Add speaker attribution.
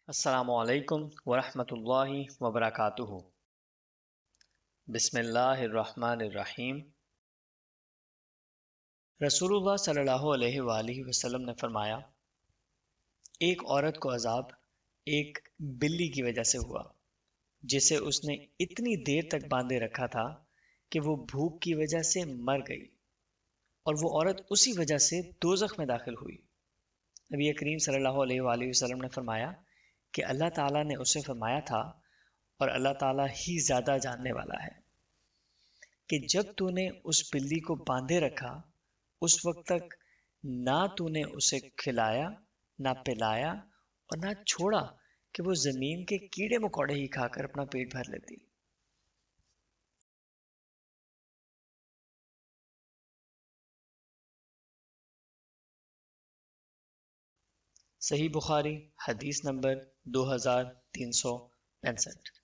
Speaker 1: السلام علیکم ورحمۃ اللہ وبرکاتہ۔ بسم اللہ الرحمن الرحیم۔ رسول اللہ صلی اللہ علیہ وآلہ وسلم نے فرمایا، ایک عورت کو عذاب ایک بلی کی وجہ سے ہوا جسے اس نے اتنی دیر تک باندھے رکھا تھا کہ وہ بھوک کی وجہ سے مر گئی، اور وہ عورت اسی وجہ سے دوزخ میں داخل ہوئی۔ نبی کریم صلی اللہ علیہ وآلہ وسلم نے فرمایا کہ اللہ تعالیٰ نے اسے فرمایا تھا، اور اللہ تعالیٰ ہی زیادہ جاننے والا ہے، کہ جب تو نے اس بلی کو باندھے رکھا اس وقت تک نہ تو نے اسے کھلایا، نہ پلایا، اور نہ چھوڑا کہ وہ زمین کے کیڑے مکوڑے ہی کھا کر اپنا پیٹ بھر لیتی۔ صحیح بخاری حدیث نمبر 2365۔